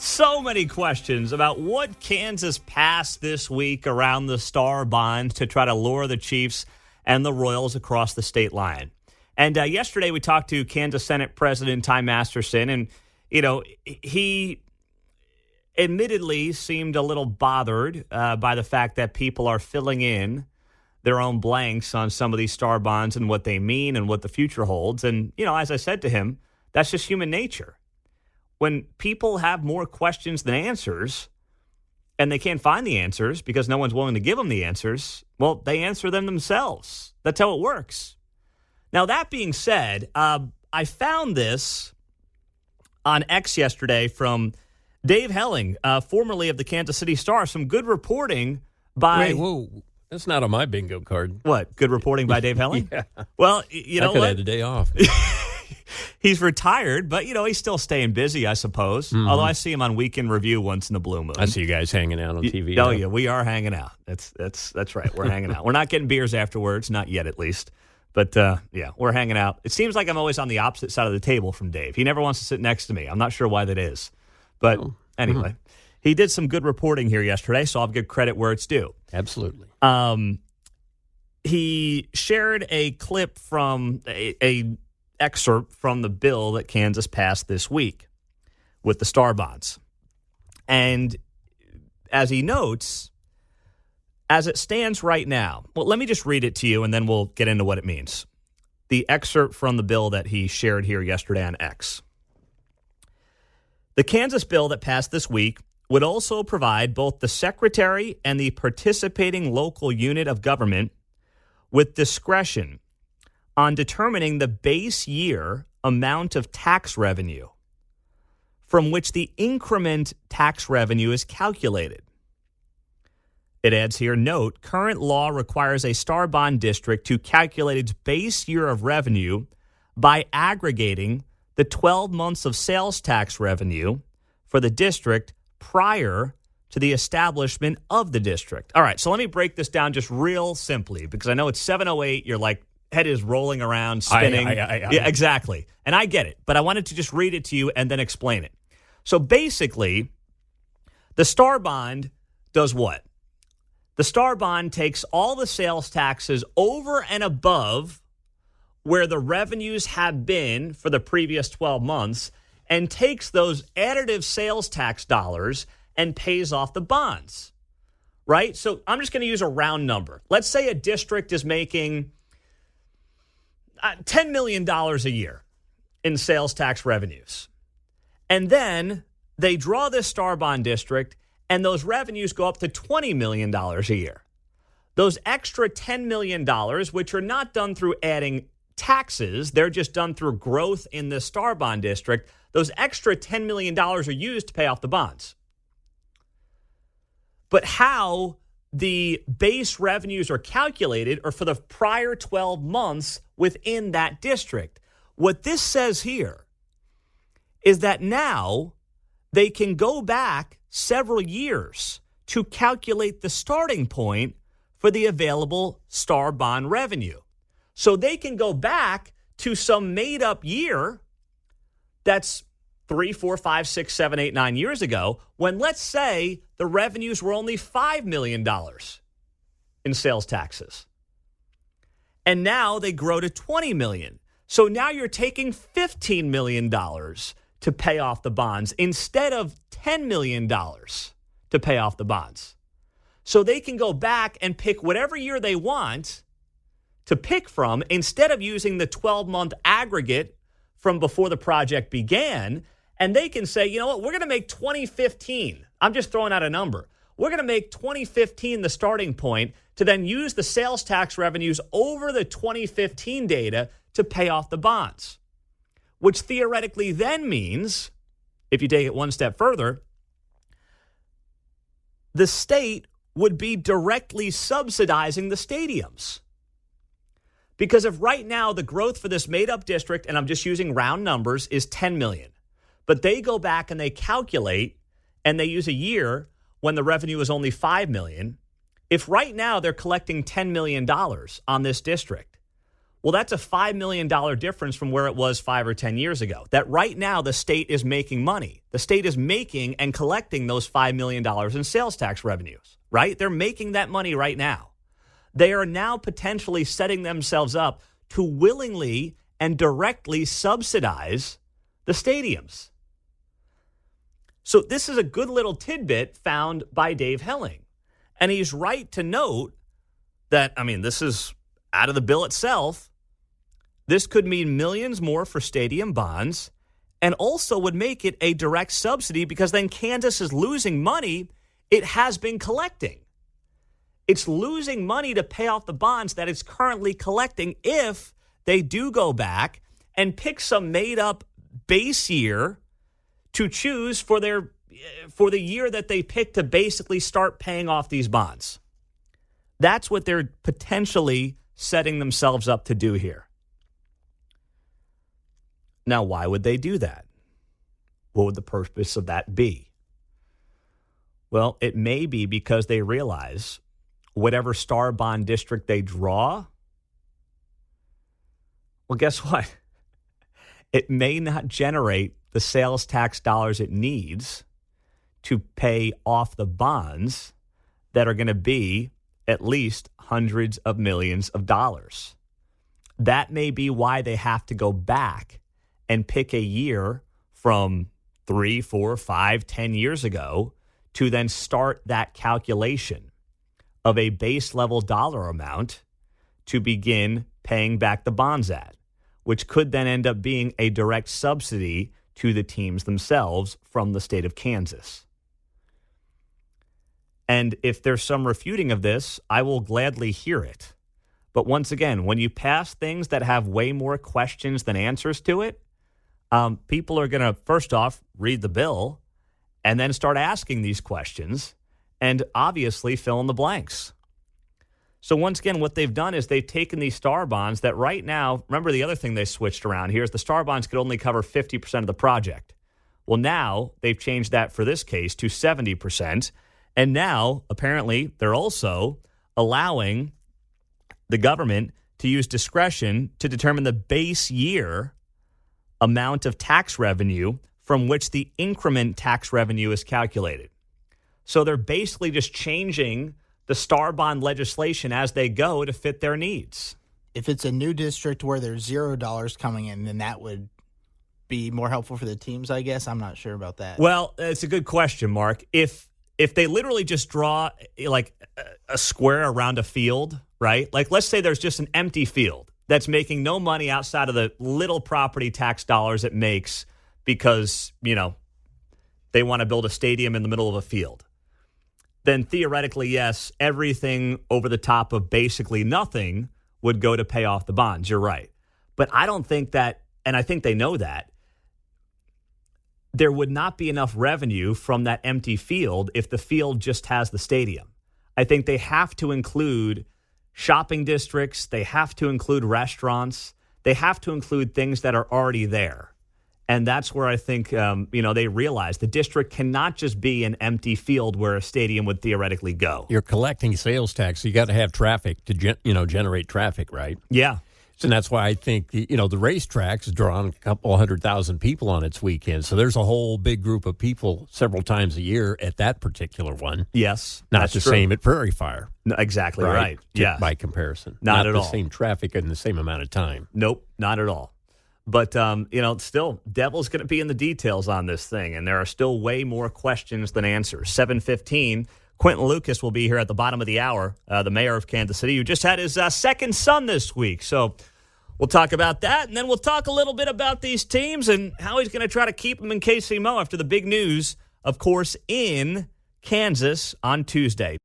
So many questions about what Kansas passed this week around the Star Bond to try to lure the Chiefs and the Royals across the state line. And yesterday we talked to Kansas Senate President Ty Masterson, and, he admittedly seemed a little bothered by the fact that people are filling in their own blanks on some of these Star Bonds and what they mean and what the future holds. And, as I said to him, that's just human nature. When people have more questions than answers and they can't find the answers because no one's willing to give them the answers, well, they answer them themselves. That's how it works. Now, that being said, I found this on X yesterday from Dave Helling, formerly of the Kansas City Star. Some good reporting by... Wait, whoa. That's not on my bingo card. What? Good reporting by Dave Helling? Yeah. Well, you know I could what? have the day off. He's retired, but, he's still staying busy, I suppose. Mm-hmm. Although I see him on Weekend Review once in the blue moon. I see you guys hanging out on TV. Oh, yeah, we are hanging out. That's right. We're hanging out. We're not getting beers afterwards, not yet at least. But, we're hanging out. It seems like I'm always on the opposite side of the table from Dave. He never wants to sit next to me. I'm not sure why that is. But anyway, he did some good reporting here yesterday, so I'll give credit where it's due. Absolutely. He shared a clip from a excerpt from the bill that Kansas passed this week with the Star Bonds. And as he notes, as it stands right now, well, let me just read it to you and then we'll get into what it means. The excerpt from the bill that he shared here yesterday on X. The Kansas bill that passed this week would also provide both the secretary and the participating local unit of government with discretion on determining the base year amount of tax revenue from which the increment tax revenue is calculated. It adds here, note, current law requires a Star Bond district to calculate its base year of revenue by aggregating the 12 months of sales tax revenue for the district prior to the establishment of the district. All right, so let me break this down just real simply because I know it's 7:08. You're like, head is rolling around, spinning. Yeah, exactly. And I get it, but I wanted to just read it to you and then explain it. So basically, the Star Bond does what? The Star Bond takes all the sales taxes over and above where the revenues have been for the previous 12 months and takes those additive sales tax dollars and pays off the bonds, right? So I'm just going to use a round number. Let's say a district is making $10 million a year in sales tax revenues. And then they draw this Star Bond district, and those revenues go up to $20 million a year. Those extra $10 million, which are not done through adding taxes, they're just done through growth in the Star Bond district, those extra $10 million are used to pay off the bonds. But how the base revenues are calculated are for the prior 12 months within that district. What this says here is that now they can go back several years to calculate the starting point for the available Star Bond revenue. So they can go back to some made-up year that's 3, 4, 5, 6, 7, 8, 9 years ago, when let's say the revenues were only $5 million in sales taxes. And now they grow to $20 million. So now you're taking $15 million to pay off the bonds instead of $10 million to pay off the bonds. So they can go back and pick whatever year they want to pick from instead of using the 12-month aggregate from before the project began. And they can say, you know what, we're going to make 2015. I'm just throwing out a number. We're going to make 2015 the starting point to then use the sales tax revenues over the 2015 data to pay off the bonds, which theoretically then means, if you take it one step further, the state would be directly subsidizing the stadiums. Because if right now the growth for this made-up district, and I'm just using round numbers, is $10 million, but they go back and they calculate and they use a year when the revenue is only $5 million, if right now they're collecting $10 million on this district, Well, that's a $5 million difference from where it was 5 or 10 years ago. That right now the state is making money. The state is making and collecting those $5 million in sales tax revenues, right? They're making that money right now. They are now potentially setting themselves up to willingly and directly subsidize the stadiums. So this is a good little tidbit found by Dave Helling. And he's right to note that, this is out of the bill itself. This could mean millions more for stadium bonds and also would make it a direct subsidy because then Kansas is losing money it has been collecting. It's losing money to pay off the bonds that it's currently collecting if they do go back and pick some made-up base year to choose for the year that they pick to basically start paying off these bonds. That's what they're potentially setting themselves up to do here. Now, why would they do that? What would the purpose of that be? Well, it may be because they realize whatever star bond district they draw, well, guess what? It may not generate the sales tax dollars it needs to pay off the bonds that are going to be at least hundreds of millions of dollars. That may be why they have to go back and pick a year from 3, 4, 5, 10 years ago to then start that calculation of a base level dollar amount to begin paying back the bonds at, which could then end up being a direct subsidy to the teams themselves from the state of Kansas. And if there's some refuting of this, I will gladly hear it. But once again, when you pass things that have way more questions than answers to it, people are going to, first off, read the bill and then start asking these questions and obviously fill in the blanks. So once again, what they've done is they've taken these star bonds that right now, remember the other thing they switched around here is the star bonds could only cover 50% of the project. Well, now they've changed that for this case to 70%. And now, apparently, they're also allowing the government to use discretion to determine the base year amount of tax revenue from which the increment tax revenue is calculated. So they're basically just changing the star bond legislation as they go to fit their needs. If it's a new district where there's $0 coming in, then that would be more helpful for the teams, I guess. I'm not sure about that. Well, it's a good question, Mark. If they literally just draw like a square around a field, right? Like let's say there's just an empty field that's making no money outside of the little property tax dollars it makes because, they want to build a stadium in the middle of a field. Then theoretically, yes, everything over the top of basically nothing would go to pay off the bonds. You're right. But I don't think that, and I think they know that, there would not be enough revenue from that empty field if the field just has the stadium. I think they have to include shopping districts. They have to include restaurants. They have to include things that are already there. And that's where I think, they realize the district cannot just be an empty field where a stadium would theoretically go. You're collecting sales tax. So you got to have traffic to, generate traffic, right? Yeah. And that's why I think, the racetracks draw on a couple 100,000 people on its weekend. So there's a whole big group of people several times a year at that particular one. Yes. Not the same at Prairie Fire. No, exactly right. Yeah. By comparison. Not at all. the same traffic in the same amount of time. Nope, not at all. But, still, devil's going to be in the details on this thing, and there are still way more questions than answers. 7:15, Quentin Lucas will be here at the bottom of the hour, the mayor of Kansas City, who just had his second son this week. So we'll talk about that, and then we'll talk a little bit about these teams and how he's going to try to keep them in KCMO after the big news, of course, in Kansas on Tuesday.